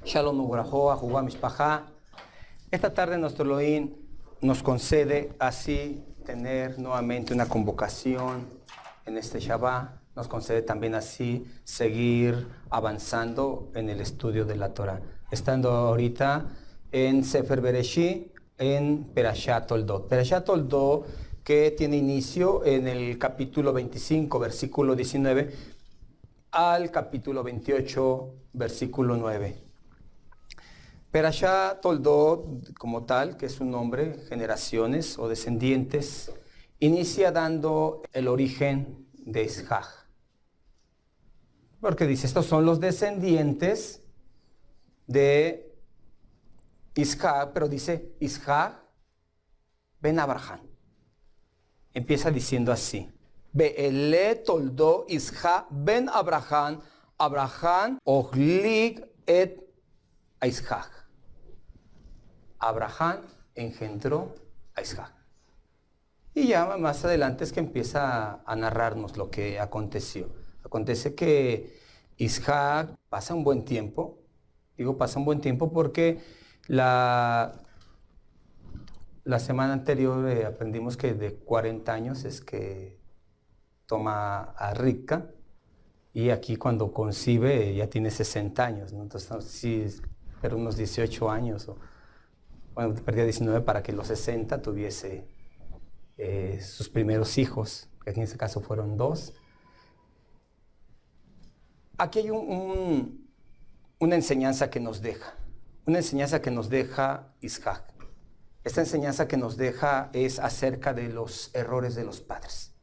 Shalom Ubrahoa, Jugá Mishpajá. Esta tarde nuestro Elohim nos concede así tener nuevamente una convocación en este Shabbat. Nos concede también así seguir avanzando en el estudio de la Torah. Estando ahorita en Sefer Bereshit, en Perashat Toldot. Perashat Toldot que tiene inicio en el capítulo 25, versículo 19, al capítulo 28, versículo 9. Perashat Toldot, como tal, que es un nombre, generaciones o descendientes, inicia dando el origen de Isaac. Porque dice, estos son los descendientes de Isaac, pero dice Isaac ben Abraham. Empieza diciendo así: Be'ele Toldot Isaac ben Abraham, Abraham ohlig et Isaac. Abraham engendró a Isaac. Y ya más adelante es que empieza a narrarnos lo que aconteció. Acontece que Isaac pasa un buen tiempo. Digo pasa un buen tiempo porque la semana anterior aprendimos que de 40 años es que toma a Rivka. Y aquí cuando concibe ya tiene 60 años, ¿no? Entonces sí, pero unos 18 años, bueno, perdía 19 para que los 60 tuviese sus primeros hijos, que en ese caso fueron 2. Aquí hay una enseñanza que nos deja, Isaac. Esta enseñanza que nos deja es acerca de los errores de los padres.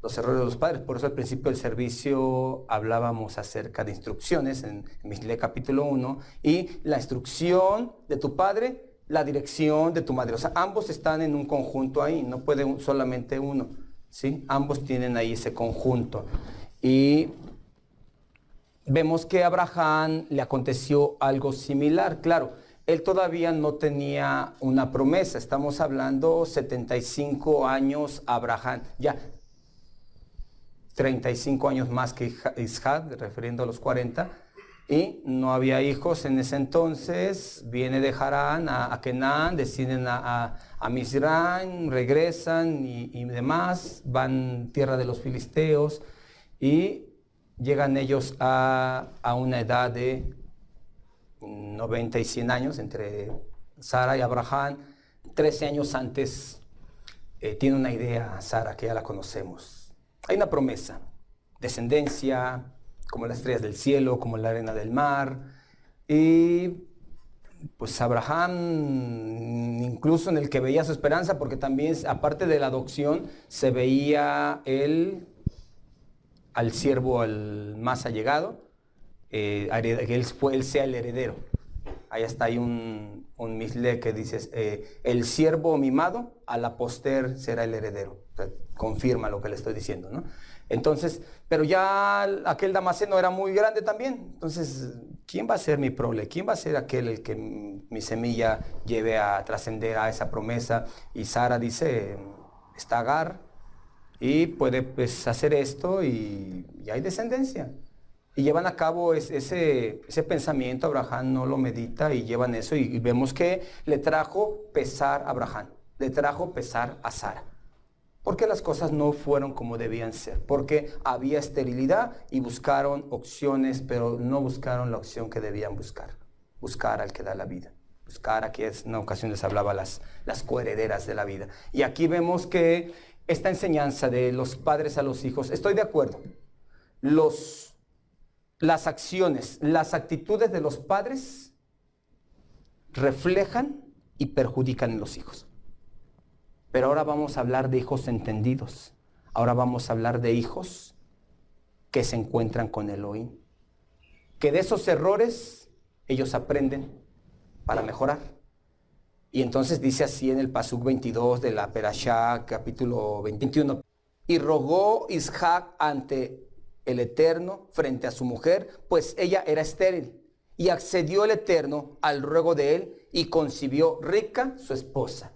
Los errores de los padres. Por eso al principio del servicio hablábamos acerca de instrucciones en Mishle capítulo 1 y la instrucción de tu padre, la dirección de tu madre. O sea, ambos están en un conjunto ahí, no puede solamente uno, ¿sí? Ambos tienen ahí ese conjunto. Y vemos que a Abraham le aconteció algo similar, claro. Él todavía no tenía una promesa. Estamos hablando 75 años Abraham. Ya 35 años más que Isaac, refiriendo a los 40, y no había hijos en ese entonces. Viene de Harán a Canaán, deciden a Mizraim, regresan y demás, van tierra de los filisteos y llegan ellos a una edad de 90 y 100 años, entre Sara y Abraham. 13 años antes tiene una idea Sara, que ya la conocemos. Hay una promesa, descendencia, como las estrellas del cielo, como la arena del mar. Y pues Abraham, incluso en el que veía su esperanza, porque también, aparte de la adopción, se veía él al siervo al más allegado, que él sea el heredero. Ahí está, hay un misle que dice, el siervo mimado, a la poster será el heredero. O sea, confirma lo que le estoy diciendo, ¿no? Entonces, pero ya aquel Damaseno era muy grande también. Entonces, ¿quién va a ser mi prole? ¿Quién va a ser aquel el que mi semilla lleve a trascender a esa promesa? Y Sara dice, está Agar y puede pues hacer esto y hay descendencia. Y llevan a cabo ese pensamiento. Abraham no lo medita y llevan eso y vemos que le trajo pesar a Abraham, le trajo pesar a Sara. Porque las cosas no fueron como debían ser, porque había esterilidad y buscaron opciones, pero no buscaron la opción que debían buscar al que da la vida, buscar a quien en una ocasión les hablaba las coherederas de la vida. Y aquí vemos que esta enseñanza de los padres a los hijos, estoy de acuerdo, las acciones, las actitudes de los padres reflejan y perjudican en los hijos. Pero ahora vamos a hablar de hijos entendidos. Ahora vamos a hablar de hijos que se encuentran con Elohim. Que de esos errores ellos aprenden para mejorar. Y entonces dice así en el Pasuk 22 de la Perashá, capítulo 21. Y rogó Isaac ante el Eterno frente a su mujer, pues ella era estéril. Y accedió el Eterno al ruego de él y concibió Rivka, su esposa.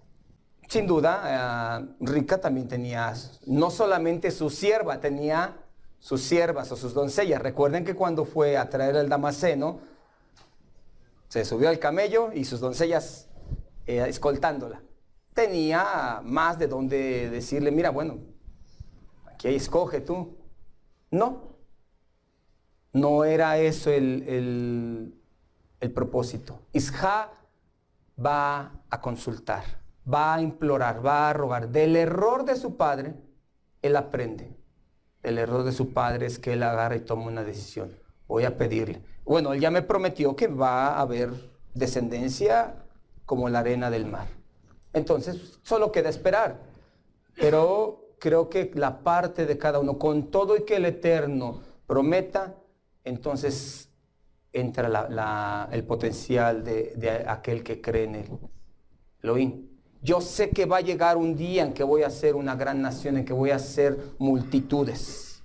Sin duda, Rivka también tenía no solamente su sierva, tenía sus siervas o sus doncellas. Recuerden que cuando fue a traer el Damaseno, Se subió al camello y sus doncellas escoltándola. Tenía más de donde decirle, mira, bueno, aquí escoge tú. No, no era eso el propósito. Isaac va a consultar, va a implorar, va a rogar. Del error de su padre, él aprende. El error de su padre es que él agarra y toma una decisión. Voy a pedirle. Bueno, él ya me prometió que va a haber descendencia como la arena del mar. Entonces, solo queda esperar. Pero creo que la parte de cada uno, con todo y que el Eterno prometa, entonces entra el potencial de aquel que cree en él. Elohim. Yo sé que va a llegar un día en que voy a ser una gran nación, en que voy a ser multitudes.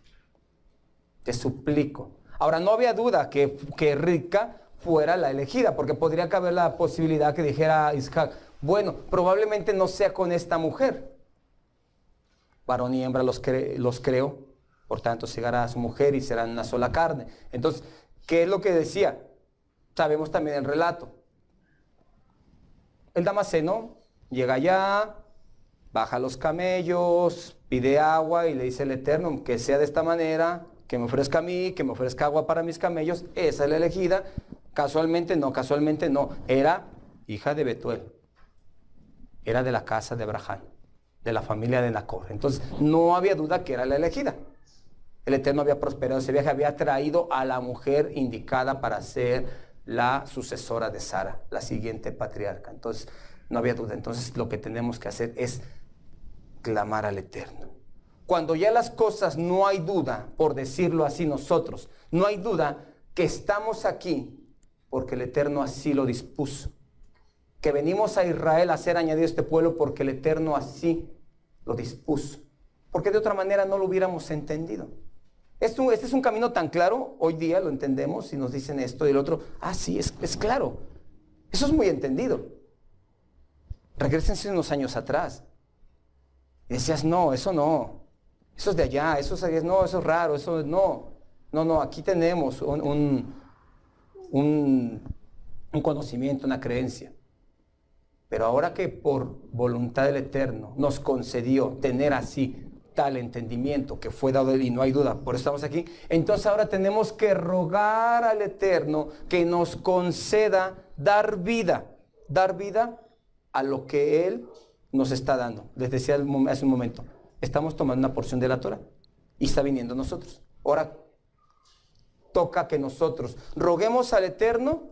Te suplico. Ahora, no había duda que Rivka fuera la elegida, porque podría caber la posibilidad que dijera Isaac, bueno, probablemente no sea con esta mujer. Varón y hembra los creó, por tanto llegará a su mujer y serán una sola carne. Entonces, ¿qué es lo que decía? Sabemos también el relato. El Damaseno llega allá, baja los camellos, pide agua y le dice al Eterno que sea de esta manera, que me ofrezca a mí, que me ofrezca agua para mis camellos. Esa es la elegida. Casualmente no. Era hija de Betuel. Era de la casa de Abraham, de la familia de Nacor. Entonces, no había duda que era la elegida. El Eterno había prosperado ese viaje, había traído a la mujer indicada para ser la sucesora de Sara, la siguiente patriarca. Entonces, no había duda. Entonces, lo que tenemos que hacer es clamar al Eterno. Cuando ya las cosas no hay duda, por decirlo así nosotros, no hay duda que estamos aquí porque el Eterno así lo dispuso. Que venimos a Israel a ser añadido a este pueblo porque el Eterno así lo dispuso. Porque de otra manera no lo hubiéramos entendido. Este es un camino tan claro, hoy día lo entendemos y nos dicen esto y el otro. Ah, sí, es claro. Eso es muy entendido. Regrésense unos años atrás. Y decías, no, eso no. Eso es de allá, eso es raro, eso no. No, aquí tenemos un conocimiento, una creencia. Pero ahora que por voluntad del Eterno nos concedió tener así tal entendimiento que fue dado y no hay duda, por eso estamos aquí, entonces ahora tenemos que rogar al Eterno que nos conceda dar vida a lo que Él nos está dando. Les decía hace un momento, estamos tomando una porción de la Torah y está viniendo a nosotros. Ahora toca que nosotros roguemos al Eterno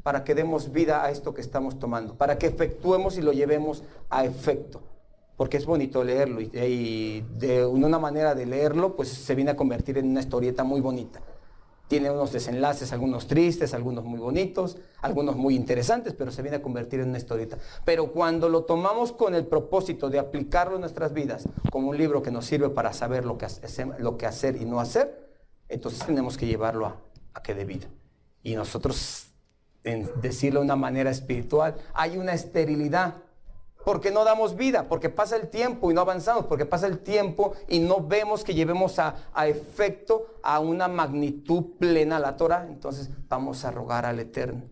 para que demos vida a esto que estamos tomando, para que efectuemos y lo llevemos a efecto. Porque es bonito leerlo y de una manera de leerlo, pues se viene a convertir en una historieta muy bonita. Tiene unos desenlaces, algunos tristes, algunos muy bonitos, algunos muy interesantes, pero se viene a convertir en una historieta. Pero cuando lo tomamos con el propósito de aplicarlo en nuestras vidas, como un libro que nos sirve para saber lo que hacer y no hacer, entonces tenemos que llevarlo a que dé vida. Y nosotros, en decirlo de una manera espiritual, hay una esterilidad. Porque no damos vida, porque pasa el tiempo y no avanzamos, porque pasa el tiempo y no vemos que llevemos a efecto a una magnitud plena la Torah. Entonces vamos a rogar al Eterno.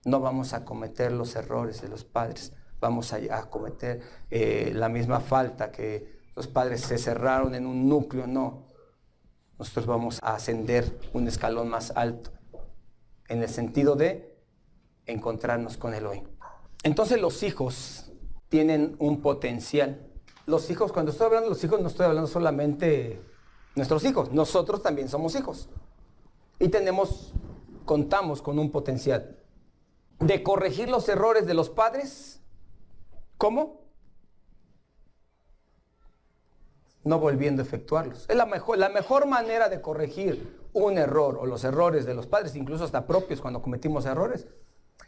No vamos a cometer los errores de los padres, vamos a cometer la misma falta que los padres se cerraron en un núcleo. No, nosotros vamos a ascender un escalón más alto, en el sentido de encontrarnos con Elohim. Entonces los hijos tienen un potencial. Los hijos, cuando estoy hablando de los hijos, no estoy hablando solamente de nuestros hijos. Nosotros también somos hijos. Y contamos con un potencial de corregir los errores de los padres. ¿Cómo? No volviendo a efectuarlos. Es la mejor manera de corregir un error o los errores de los padres, incluso hasta propios cuando cometimos errores.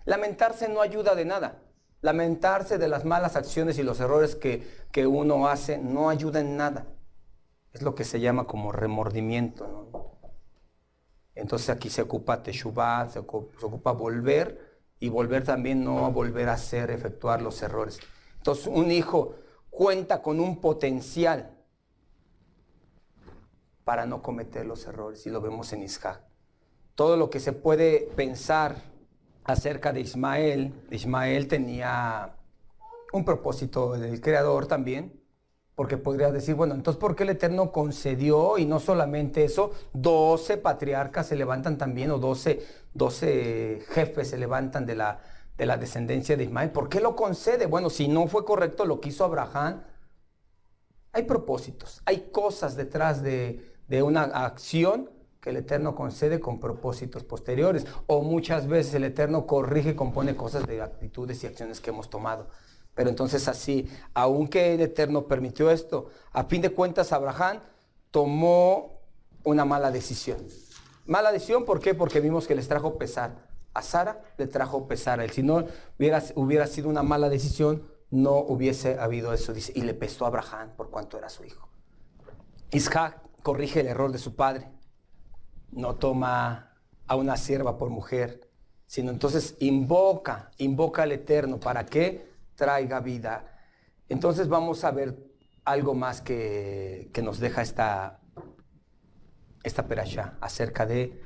Lamentarse no ayuda de nada. Lamentarse de las malas acciones y los errores que uno hace no ayuda en nada. Es lo que se llama como remordimiento, ¿no? Entonces aquí se ocupa teshuvah, se ocupa volver, y volver también no a volver a efectuar los errores. Entonces un hijo cuenta con un potencial para no cometer los errores, y lo vemos en Isaac. Todo lo que se puede pensar acerca de Ismael. Ismael tenía un propósito del Creador también, porque podrías decir, bueno, entonces ¿por qué el Eterno concedió? Y no solamente eso, 12 patriarcas se levantan también, o 12 jefes se levantan de la descendencia de Ismael. ¿Por qué lo concede? Bueno, si no fue correcto lo que hizo Abraham, hay propósitos, hay cosas detrás de una acción que el Eterno concede con propósitos posteriores, o muchas veces el Eterno corrige y compone cosas de actitudes y acciones que hemos tomado. Pero entonces así, aunque el Eterno permitió esto, a fin de cuentas Abraham tomó una mala decisión. Mala decisión, ¿por qué? Porque vimos que les trajo pesar. A Sara le trajo pesar a él. Si no hubiera sido una mala decisión, no hubiese habido eso. Dice, y le pesó a Abraham por cuanto era su hijo. Isaac corrige el error de su padre. No toma a una sierva por mujer, sino entonces invoca al Eterno para que traiga vida. Entonces vamos a ver algo más que nos deja esta perashá acerca del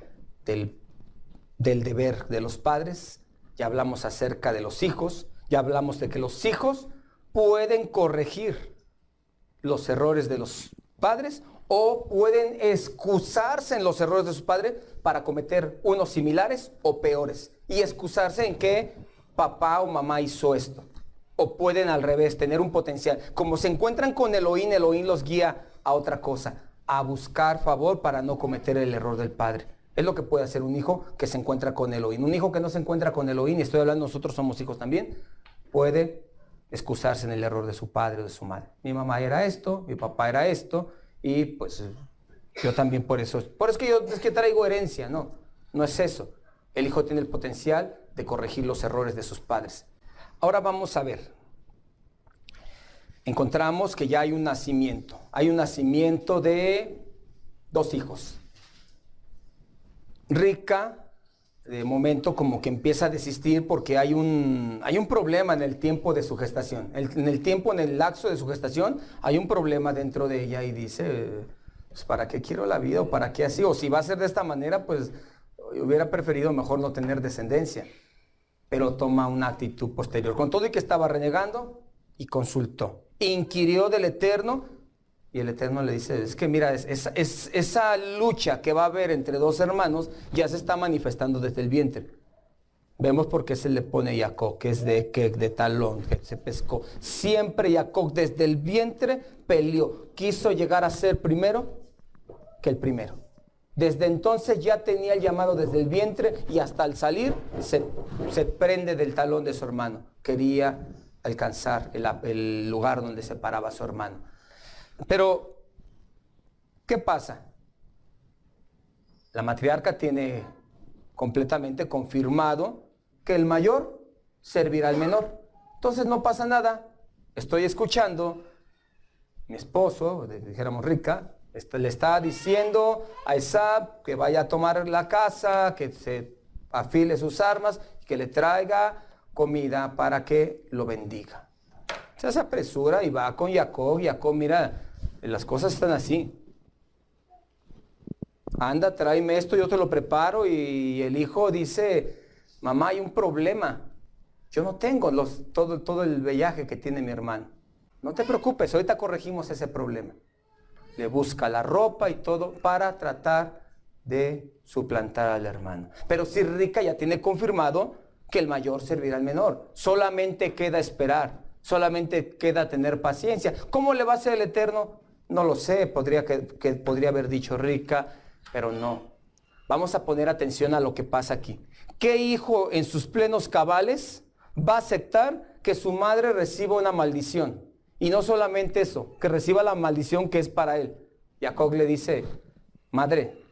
deber de los padres. Ya hablamos acerca de los hijos, ya hablamos de que los hijos pueden corregir los errores de los padres o pueden excusarse en los errores de sus padres para cometer unos similares o peores y excusarse en que papá o mamá hizo esto. O pueden al revés, tener un potencial. Como se encuentran con Elohim, Elohim los guía a otra cosa, a buscar favor para no cometer el error del padre. Es lo que puede hacer un hijo que se encuentra con Elohim. Un hijo que no se encuentra con Elohim, y estoy hablando, nosotros somos hijos también, puede excusarse en el error de su padre o de su madre. Mi mamá era esto, mi papá era esto, y pues yo también por eso que yo es que traigo herencia, no es eso. El hijo tiene el potencial de corregir los errores de sus padres. Ahora vamos a ver. Encontramos que ya hay un nacimiento. Hay un nacimiento de 2 hijos. Rica, de momento, como que empieza a desistir porque hay un problema en el tiempo de su gestación. En el lapso de su gestación, hay un problema dentro de ella y dice, pues, ¿para qué quiero la vida? ¿O para qué así? O si va a ser de esta manera, pues hubiera preferido mejor no tener descendencia. Pero toma una actitud posterior. Con todo y que estaba renegando, y consultó. Inquirió del Eterno, y el Eterno le dice, es que mira, esa lucha que va a haber entre 2 hermanos, ya se está manifestando desde el vientre. Vemos por qué se le pone Jacob, que es de talón, que se pescó. Siempre Jacob desde el vientre peleó. Quiso llegar a ser primero que el primero. Desde entonces ya tenía el llamado desde el vientre y hasta al salir se prende del talón de su hermano. Quería alcanzar el lugar donde se paraba a su hermano. Pero, ¿qué pasa? La matriarca tiene completamente confirmado que el mayor servirá al menor. Entonces no pasa nada. Estoy escuchando, mi esposo, dijéramos Rica, le está diciendo a Esab que vaya a tomar la casa, que se afile sus armas, que le traiga comida para que lo bendiga. Se apresura y va con Jacob. Jacob, mira, las cosas están así. Anda, tráeme esto, yo te lo preparo. Y el hijo dice, mamá, hay un problema. Yo no tengo todo el vellaje que tiene mi hermano. No te preocupes, ahorita corregimos ese problema. Le busca la ropa y todo para tratar de suplantar al hermano. Pero si Rica ya tiene confirmado que el mayor servirá al menor. Solamente queda esperar, solamente queda tener paciencia. ¿Cómo le va a hacer el Eterno? No lo sé, podría haber dicho Rica, pero no. Vamos a poner atención a lo que pasa aquí. ¿Qué hijo en sus plenos cabales va a aceptar que su madre reciba una maldición? Y no solamente eso, que reciba la maldición que es para él. Jacob le dice, madre,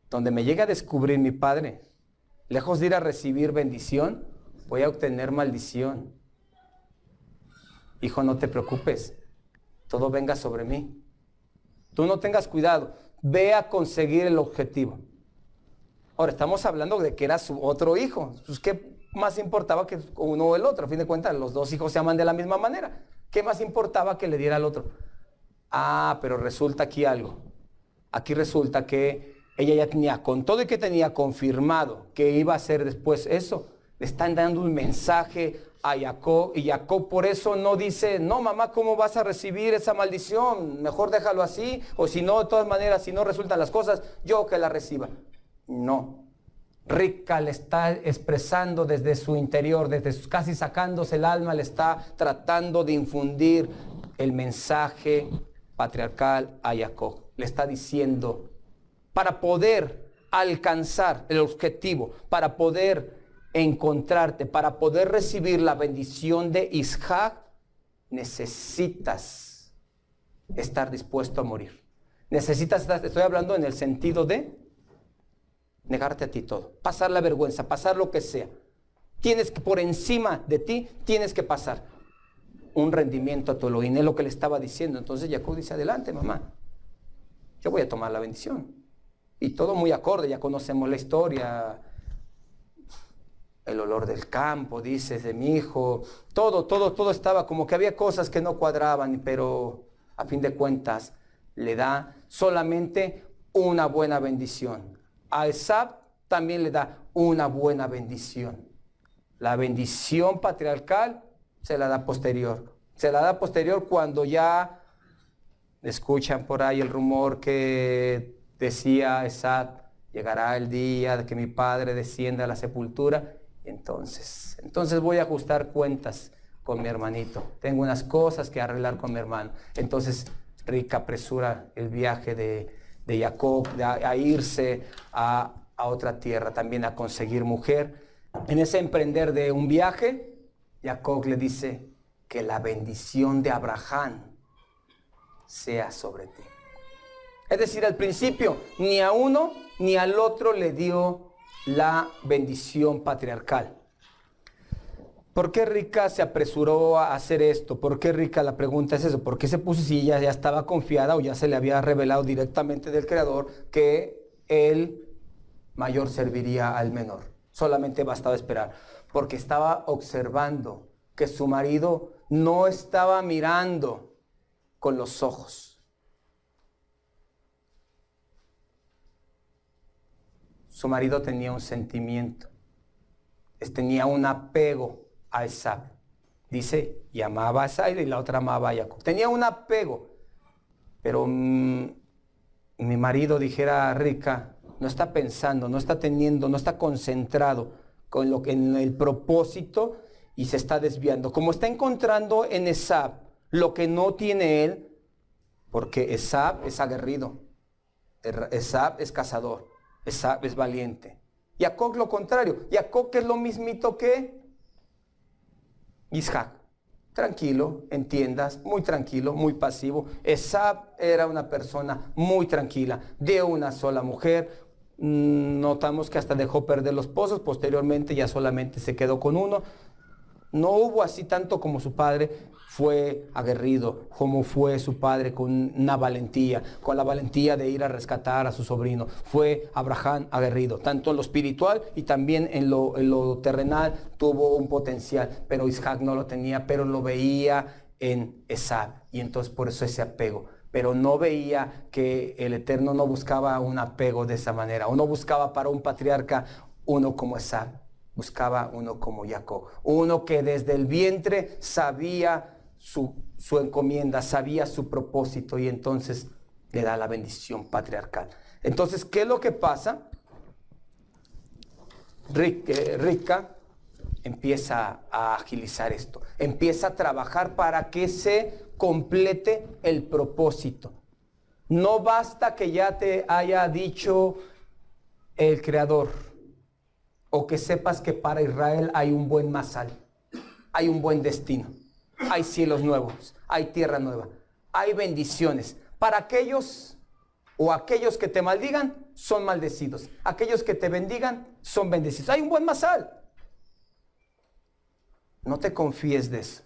donde me llegue a descubrir mi padre, lejos de ir a recibir bendición, voy a obtener maldición. Hijo, no te preocupes, todo venga sobre mí. Tú no tengas cuidado, ve a conseguir el objetivo. Ahora, estamos hablando de que era su otro hijo. Pues, ¿qué más importaba que uno o el otro? A fin de cuentas, los 2 hijos se aman de la misma manera. ¿Qué más importaba que le diera al otro? Pero resulta aquí algo. Aquí resulta que ella ya tenía, con todo y que tenía confirmado que iba a hacer después eso, Le están dando un mensaje a Jacob, y Jacob por eso no dice, no mamá, ¿cómo vas a recibir esa maldición? Mejor déjalo así, o si no, de todas maneras, si no resultan las cosas, yo que la reciba. No. Rivka le está expresando desde su interior, casi sacándose el alma, le está tratando de infundir el mensaje patriarcal a Jacob. Le está diciendo, para poder alcanzar el objetivo, para poder encontrarte, para poder recibir la bendición de Isaac, necesitas estar dispuesto a morir. Estoy hablando en el sentido de negarte a ti todo, pasar la vergüenza, pasar lo que sea. Tienes que, por encima de ti, tienes que pasar un rendimiento a tu Elohim, es lo que le estaba diciendo. Entonces Jacob dice, adelante mamá, yo voy a tomar la bendición. Y todo muy acorde, ya conocemos la historia, el olor del campo, dices, de mi hijo, todo estaba como que había cosas que no cuadraban, pero a fin de cuentas le da solamente una buena bendición. A Esaú también le da una buena bendición. La bendición patriarcal se la da posterior. Se la da posterior cuando ya escuchan por ahí el rumor que decía Esaú, llegará el día de que mi padre descienda a la sepultura. Entonces voy a ajustar cuentas con mi hermanito. Tengo unas cosas que arreglar con mi hermano. Entonces Rivka apresura el viaje de Jacob a irse a otra tierra, también a conseguir mujer. En ese emprender de un viaje, Jacob le dice que la bendición de Abraham sea sobre ti. Es decir, al principio ni a uno ni al otro le dio la bendición patriarcal. ¿Por qué Rivka se apresuró a hacer esto? ¿Por qué Rivka? La pregunta es eso. ¿Por qué se puso si ella ya estaba confiada o ya se le había revelado directamente del Creador que el mayor serviría al menor? Solamente bastaba esperar. Porque estaba observando que su marido no estaba mirando con los ojos. Su marido tenía un sentimiento, tenía un apego a Esaú. Dice, y amaba a Esaú y la otra amaba a Jacob. Tenía un apego, pero mi marido, dijera Rivka, no está pensando, no está teniendo, no está concentrado con lo que en el propósito y se está desviando. Como está encontrando en Esaú lo que no tiene él, porque Esaú es aguerrido, Esaú es cazador. Esaú es valiente. Jacob lo contrario. Jacob, que es lo mismito que Isaac. Tranquilo, entiendas, muy tranquilo, muy pasivo. Esaú era una persona muy tranquila, de una sola mujer. Notamos que hasta dejó perder los pozos, posteriormente ya solamente se quedó con uno. No hubo así tanto como su padre, fue aguerrido, como fue su padre con una valentía, con la valentía de ir a rescatar a su sobrino. Fue Abraham aguerrido, tanto en lo espiritual y también en lo terrenal tuvo un potencial, pero Isaac no lo tenía, pero lo veía en Esaú, y entonces por eso ese apego. Pero no veía que el Eterno no buscaba un apego de esa manera, o no buscaba para un patriarca uno como Esaú. Buscaba uno como Jacob, uno que desde el vientre sabía su encomienda, sabía su propósito, y entonces le da la bendición patriarcal. Entonces, ¿qué es lo que pasa? Rivka empieza a agilizar esto, empieza a trabajar para que se complete el propósito. No basta que ya te haya dicho el Creador, o que sepas que para Israel hay un buen masal, hay un buen destino, hay cielos nuevos, hay tierra nueva, hay bendiciones. Para aquellos que te maldigan, son maldecidos. Aquellos que te bendigan, son bendecidos. Hay un buen masal. No te confíes de eso.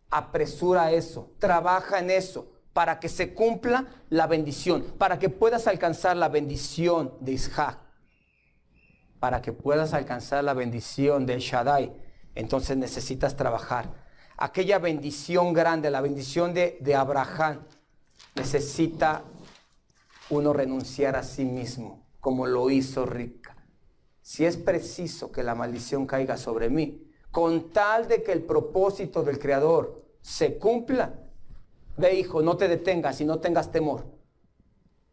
Apresura eso, trabaja en eso, para que se cumpla la bendición, para que puedas alcanzar la bendición de Isaac, para que puedas alcanzar la bendición de Shaddai. Entonces necesitas trabajar. Aquella bendición grande, la bendición de Abraham, necesita uno renunciar a sí mismo, como lo hizo Rivka. si es preciso que la maldición caiga sobre mí, con tal de que el propósito del Creador se cumpla, ve, hijo, no te detengas y no tengas temor.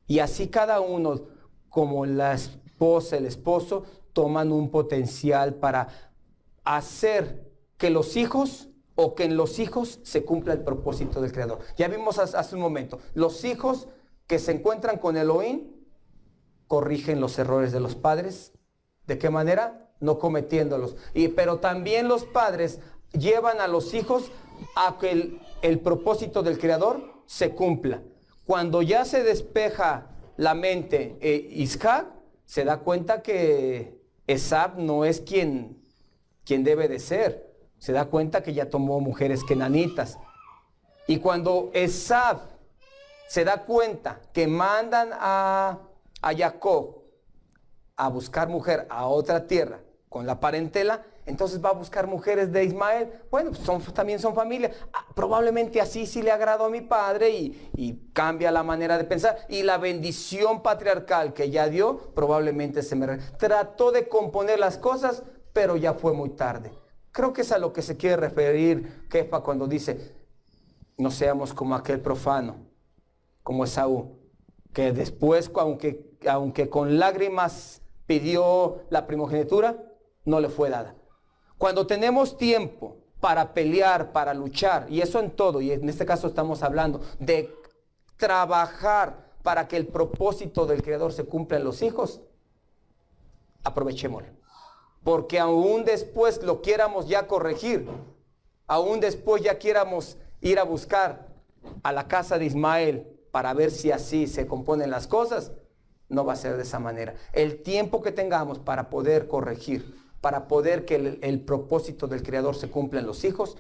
Y así cada uno, como la esposa, el esposo, toman un potencial para hacer que los hijos o que en los hijos se cumpla el propósito del Creador. Ya vimos hace un momento, los hijos que se encuentran con Elohim corrigen los errores de los padres. ¿De qué manera? No cometiéndolos. Pero también los padres llevan a los hijos a que el propósito del Creador se cumpla. Cuando ya se despeja la mente, Isaac se da cuenta que Esab no es quien debe de ser. Se da cuenta que ya tomó mujeres kenanitas. Y cuando Esab se da cuenta que mandan a Jacob a buscar mujer a otra tierra con la parentela, entonces va a buscar mujeres de Ismael. Bueno, pues también son familia. Probablemente así sí le agradó a mi padre y cambia la manera de pensar. Y la bendición patriarcal que ya dio, probablemente trató de componer las cosas, pero ya fue muy tarde. Creo que es a lo que se quiere referir Kefa cuando dice, no seamos como aquel profano, como Esaú, que después, aunque con lágrimas pidió la primogenitura, no le fue dada. Cuando tenemos tiempo para pelear, para luchar, y eso en todo, y en este caso estamos hablando de trabajar para que el propósito del Creador se cumpla en los hijos, aprovechémoslo. Porque aún después lo quieramos ya corregir, aún después ya quieramos ir a buscar a la casa de Ismael para ver si así se componen las cosas, no va a ser de esa manera. El tiempo que tengamos para poder corregir, para poder que el propósito del Creador se cumpla en los hijos,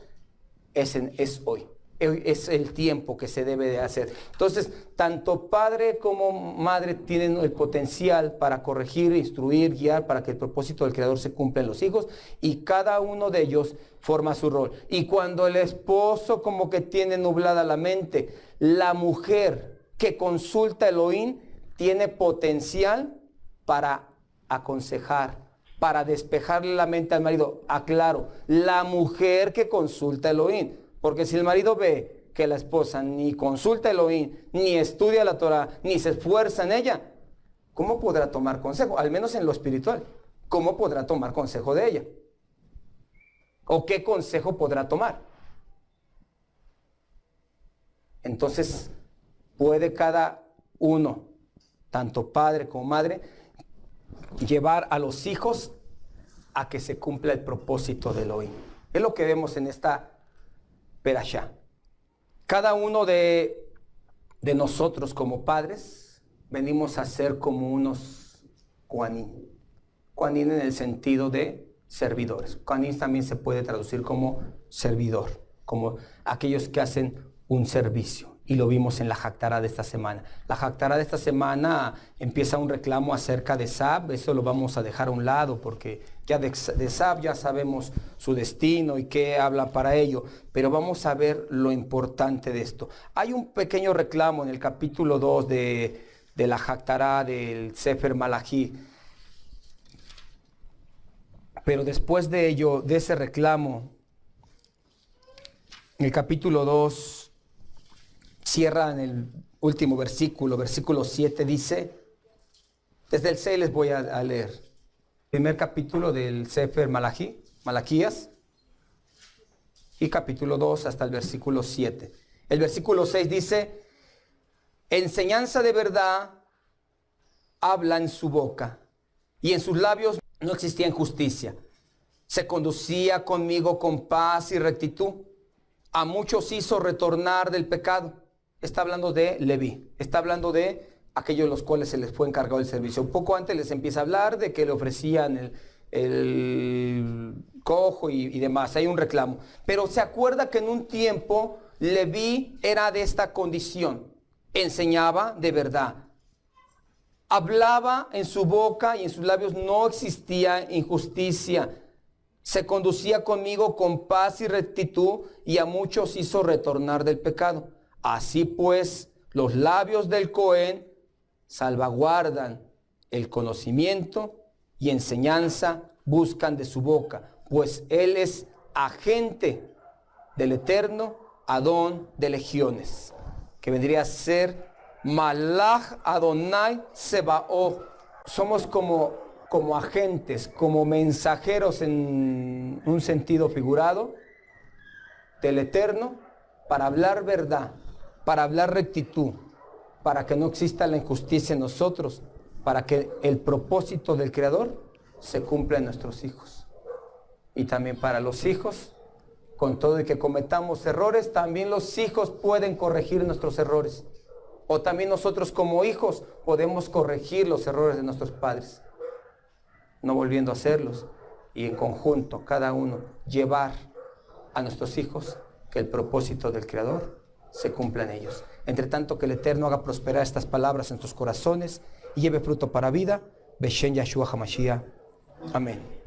es hoy. Es el tiempo que se debe de hacer. Entonces, tanto padre como madre tienen el potencial para corregir, instruir, guiar, para que el propósito del Creador se cumpla en los hijos, y cada uno de ellos forma su rol. Y cuando el esposo como que tiene nublada la mente, la mujer que consulta a Elohim tiene potencial para aconsejar, para despejarle la mente al marido. Aclaro, la mujer que consulta a Elohim. Porque si el marido ve que la esposa ni consulta a Elohim, ni estudia la Torah, ni se esfuerza en ella, ¿cómo podrá tomar consejo? Al menos en lo espiritual. ¿Cómo podrá tomar consejo de ella? ¿O qué consejo podrá tomar? Entonces, puede cada uno, tanto padre como madre, llevar a los hijos a que se cumpla el propósito de Elohim. Es lo que vemos en esta perashá. Cada uno de nosotros como padres venimos a ser como unos Kohanim. Kohanim en el sentido de servidores. Kohanim también se puede traducir como servidor, como aquellos que hacen un servicio. Y lo vimos en la Haftará de esta semana. La Haftará de esta semana empieza un reclamo acerca de Esab. Eso lo vamos a dejar a un lado porque ya de Esab ya sabemos su destino y qué habla para ello. Pero vamos a ver lo importante de esto. Hay un pequeño reclamo en el capítulo 2 de la Haftará del Sefer Malachi. Pero después de ello, de ese reclamo, en el capítulo 2, cierra en el último versículo 7, dice, desde el 6 les voy a leer. Primer capítulo del Sefer Malaquías, y capítulo 2 hasta el versículo 7. El versículo 6 dice, enseñanza de verdad habla en su boca, y en sus labios no existía injusticia. Se conducía conmigo con paz y rectitud. A muchos hizo retornar del pecado. Está hablando de Leví, está hablando de aquellos a los cuales se les fue encargado el servicio. Un poco antes les empieza a hablar de que le ofrecían el cojo y demás, hay un reclamo. Pero se acuerda que en un tiempo Leví era de esta condición, enseñaba de verdad, hablaba en su boca y en sus labios no existía injusticia. Se conducía conmigo con paz y rectitud y a muchos hizo retornar del pecado. Así pues, los labios del Cohen salvaguardan el conocimiento y enseñanza buscan de su boca, pues Él es agente del Eterno, Adón de legiones, que vendría a ser Malach Adonai Sebaot. Somos como agentes, como mensajeros en un sentido figurado del Eterno, para hablar verdad, para hablar rectitud, para que no exista la injusticia en nosotros, para que el propósito del Creador se cumpla en nuestros hijos. Y también para los hijos, con todo y que cometamos errores, también los hijos pueden corregir nuestros errores. O también nosotros como hijos podemos corregir los errores de nuestros padres, no volviendo a hacerlos. Y en conjunto, cada uno, llevar a nuestros hijos que el propósito del Creador se cumpla en ellos. Entre tanto, que el Eterno haga prosperar estas palabras en tus corazones y lleve fruto para vida. Beshen Yahshua HaMashiach. Amén.